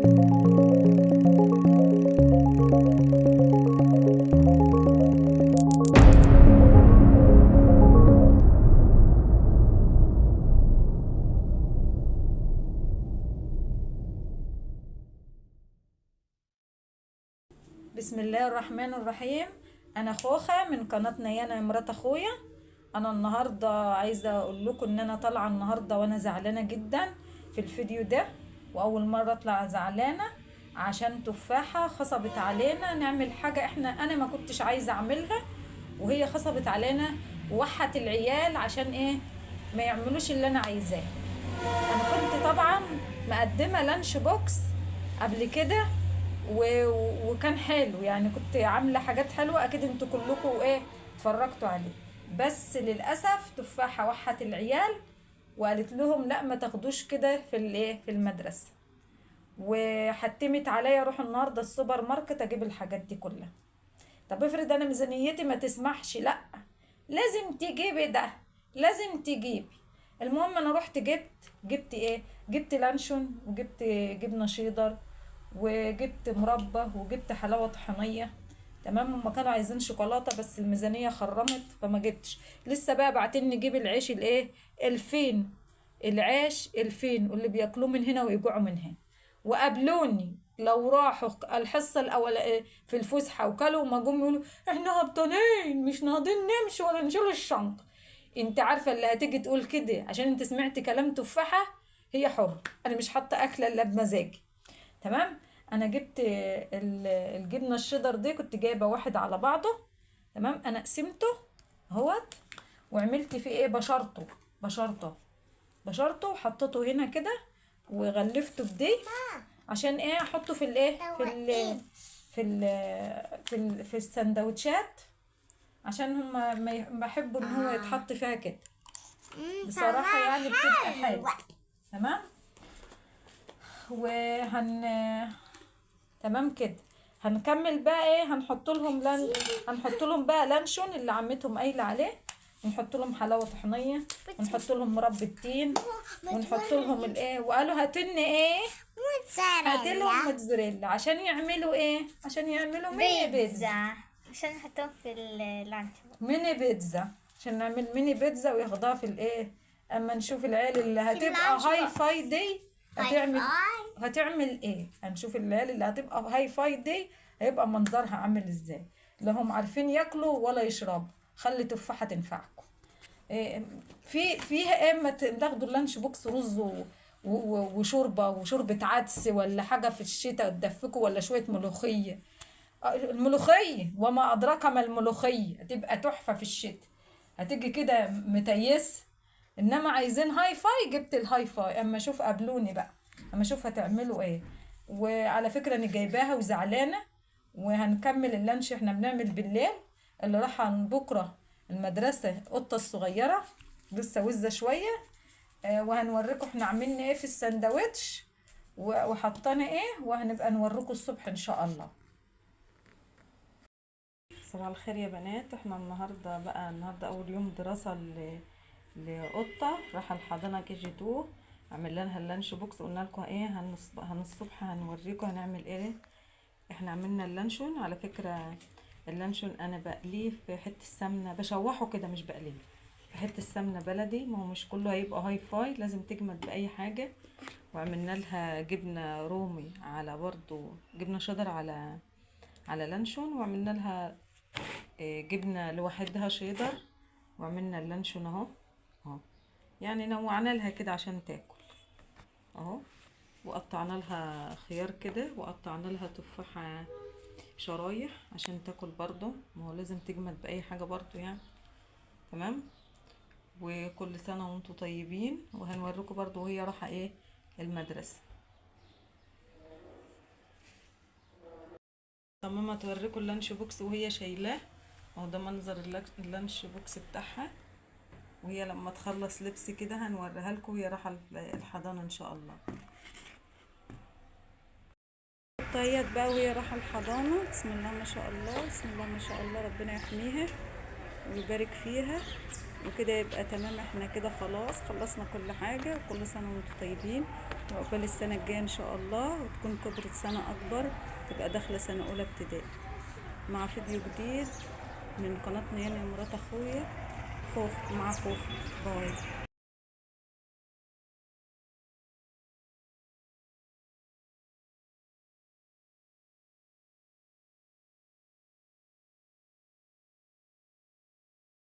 بسم الله الرحمن الرحيم. انا خوخه من قناه نيانا مرات اخويا. انا النهارده عايزه اقول لكم ان انا طالعه النهارده وانا زعلانه جدا في الفيديو ده، واول مره اطلع زعلانه عشان تفاحه خصبت علينا نعمل حاجه انا ما كنتش عايزه اعملها، وهي خصبت علينا ووحت العيال عشان ايه؟ ما يعملوش اللي انا عايزاه. انا كنت طبعا مقدمه لانش بوكس قبل كده وكان حلو، يعني كنت عامله حاجات حلوه، اكيد انتوا كلكم ايه اتفرجتوا عليه. بس للاسف تفاحه وحت العيال وقالت لهم لا ما تاخدوش كده في الايه في المدرسه، وحتمت عليا اروح النهارده السوبر ماركت اجيب الحاجات دي كلها. طب افرض انا ميزانيتي ما تسمحش، لا لازم تجيبي ده، لازم تجيبي. المهم انا رحت جبت ايه؟ جبت لانشون، وجبت جبنه شيدر، وجبت مربى، وجبت حلاوه طحينيه. تمام. هما كانوا عايزين شوكولاته بس الميزانيه خرمت فما جبتش. لسه بقى بعتين نجيب العيش الايه الفين، العيش الفين واللي بياكلوه من هنا ويجوعوا من هنا. وقابلوني لو راحوا الحصه الاول في الفسحه وكلوا ما جم يقولوا احنا هبطانين مش ناقدين نمشي ولا نشيل الشنطه. انت عارفه اللي هتيجي تقول كده عشان انت سمعت كلام تفاحه؟ هي حر، انا مش حاطه اكله الا بمزاجي. تمام. انا جبت الجبنه الشيدر دي، كنت جايبه واحد على بعضه. تمام. انا قسمته اهوت وعملت فيه ايه؟ بشرته وحطيته هنا كده وغلفته بدي عشان ايه؟ احطه في الايه في السندوتشات، عشان هما ما بحبوا ان هو يتحط فيها كده بصراحه، يعني بتبقى حلوه. تمام. تمام كده. هنكمل بقى ايه؟ هنحط لهم بقى لانشون اللي عمتهم قايله عليه، ونحط لهم حلاوه طحينيه، ونحط لهم مربى التين، ونحط لهم الايه، وقالوا هاتلنا ايه؟ هاتلهم موتزاريلا عشان يعملوا ايه؟ عشان يعملوا ميني بيتزا، عشان نحطهم في اللانش. ميني بيتزا عشان نعمل ميني بيتزا وياخدوها في الايه. اما نشوف العيال اللي هتبقى هاي فاي دي هتعمل ايه. هنشوف العيال اللي هتبقى هاي فاي دي هيبقى منظرها عامل ازاي. لا هم عارفين ياكلوا ولا يشربوا. خلي تفاحة تنفعكم. إيه فيها ايه؟ ما تاخدوا اللانش بوكس رز وشوربه عدس ولا حاجه في الشتاء تدفكوا، ولا شويه ملوخيه. الملوخيه وما ادراك ما الملوخيه هتبقى تحفه في الشتاء، هتيجي كده متيس. انما عايزين هاي فاي، جبت الهاي فاي. اما اشوف قابلوني بقى، اما اشوف هتعملوا ايه. وعلى فكره انا جايباها وزعلانه. وهنكمل اللانش احنا بنعمل بالليل. اللي راح عن بكره المدرسه قطه الصغيره لسه وزه شويه. وهنوريكم احنا عملنا ايه في السندوتش وحطينا ايه، وهنبقى نوريكم الصبح ان شاء الله. صباح الخير يا بنات. احنا النهارده اول يوم دراسه لقطه راح الحضانه كي جي 2. عمل لها اللانش بوكس. قلنا لكم ايه الصبح هنوريكم هنعمل ايه. احنا عملنا اللانشون. على فكره اللانشون انا بقليه في حته السمنه، بشوحه كده مش بقليه، في حته السمنه بلدي. ما هو مش كله هيبقى هاي فاي، لازم تجمد باي حاجه. وعملنا لها جبنه رومي على برضو جبنه شيدر على لانشون، وعملنا لها جبنه لوحدها شيدر، وعملنا اللانشون اهو يعني نوعنا لها كده عشان تاكل اهو. وقطعنا لها خيار كده، وقطعنا لها تفاحه شرايح عشان تاكل برضو، ما هو لازم تجمد باي حاجه برضو يعني. تمام. وكل سنه وانتم طيبين. وهنوريكم برضو وهي رايحه ايه المدرسه. ماما توريكم اللانش بوكس وهي شايلاه اهو. ده منظر اللانش بوكس بتاعها، وهي لما تخلص لبس كده هنوريها لكم وهي رايحه الحضانه ان شاء الله. طيب بقى وهي رايحه الحضانه، بسم الله ما شاء الله، بسم الله ما شاء الله، ربنا يحميها ويبارك فيها. وكده يبقى تمام. احنا كده خلاص خلصنا كل حاجه. وكل سنه وانتم طيبين. وعقبال السنة الجاية ان شاء الله وتكون كبرت سنة اكبر، تبقى داخلة سنة اولى ابتدائي، مع فيديو جديد من قناة نيانا يا مرات اخويا. خوخ مع خوخ. باي.